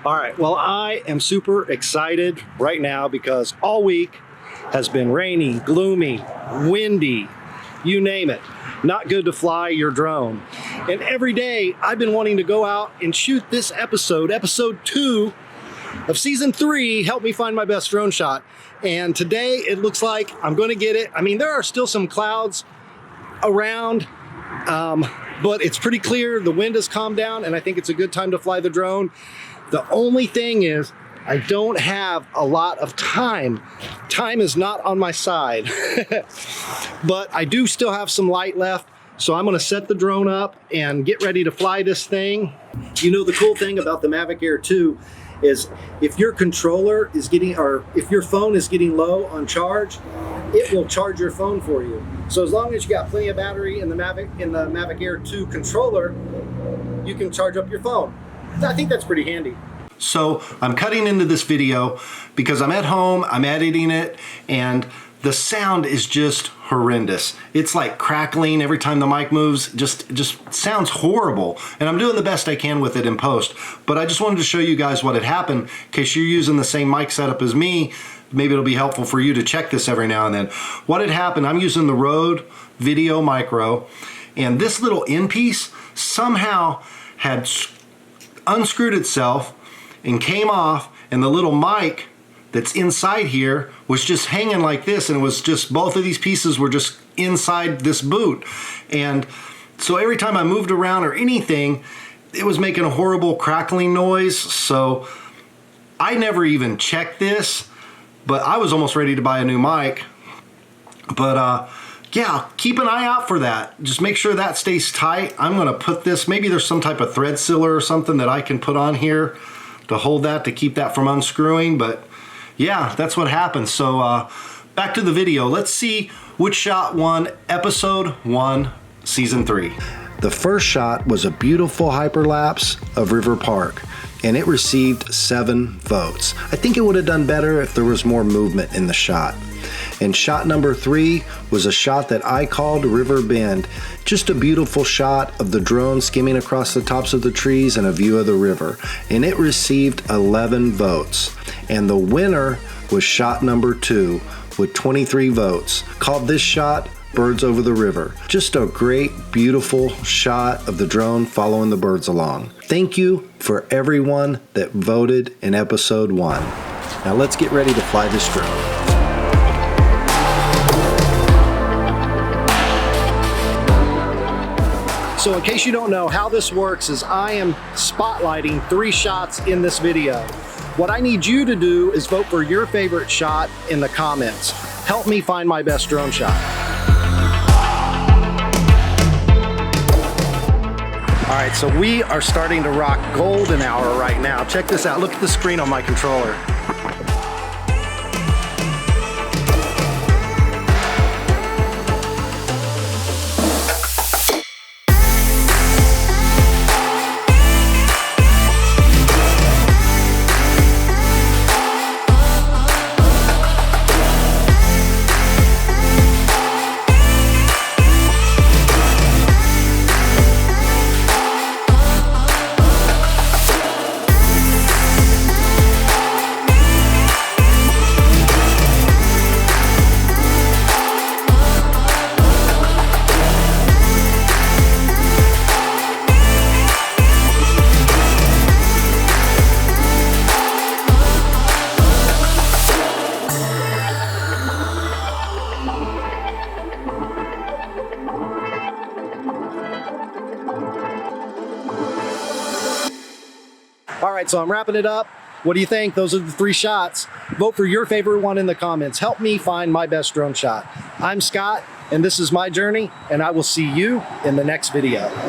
All right, well, I am super excited right now because all week has been rainy, gloomy, windy, you name it. Not good to fly your drone. And every day I've been wanting to go out and shoot this episode 2 of season 3, Help Me Find My Best Drone Shot. And today it looks like I'm gonna get it. I mean, there are still some clouds around, but it's pretty clear. The wind has calmed down and I think it's a good time to fly the drone. The only thing is I don't have a lot of time. Time is not on my side, but I do still have some light left. So I'm gonna set the drone up and get ready to fly this thing. You know, the cool thing about the Mavic Air 2 is if your controller is getting, or if your phone is getting low on charge, it will charge your phone for you. So as long as you got plenty of battery in the Mavic Air 2 controller, you can charge up your phone. I think that's pretty handy. So I'm cutting into this video because I'm at home, I'm editing it, and the sound is just horrendous. It's like crackling every time the mic moves, just sounds horrible. And I'm doing the best I can with it in post. But I just wanted to show you guys what had happened in case you're using the same mic setup as me. Maybe it'll be helpful for you to check this every now and then. What had happened, I'm using the Rode Video Micro, and this little end piece somehow had unscrewed itself and came off, and the little mic that's inside here was just hanging like this, and it was just, both of these pieces were just inside this boot. And so every time I moved around or anything, it was making a horrible crackling noise. So I never even checked this, but I was almost ready to buy a new mic. But yeah, keep an eye out for that. Just make sure that stays tight. I'm gonna put this, maybe there's some type of thread sealer or something that I can put on here to hold that, to keep that from unscrewing. But yeah, that's what happened. So back to the video. Let's see which shot won episode 1, season 3. The first shot was a beautiful hyperlapse of River Park, and it received 7 votes. I think it would have done better if there was more movement in the shot. And shot number 3 was a shot that I called River Bend. Just a beautiful shot of the drone skimming across the tops of the trees and a view of the river. And it received 11 votes. And the winner was shot number 2 with 23 votes. Called this shot Birds Over the River. Just a great, beautiful shot of the drone following the birds along. Thank you for everyone that voted in episode 1. Now let's get ready to fly this drone. So in case you don't know how this works is I am spotlighting 3 shots in this video. What I need you to do is vote for your favorite shot in the comments. Help me find my best drone shot. All right, so we are starting to rock golden hour right now. Check this out, look at the screen on my controller. All right, so I'm wrapping it up. What do you think? Those are the 3 shots. Vote for your favorite one in the comments. Help me find my best drone shot. I'm Scott, and this is my journey, and I will see you in the next video.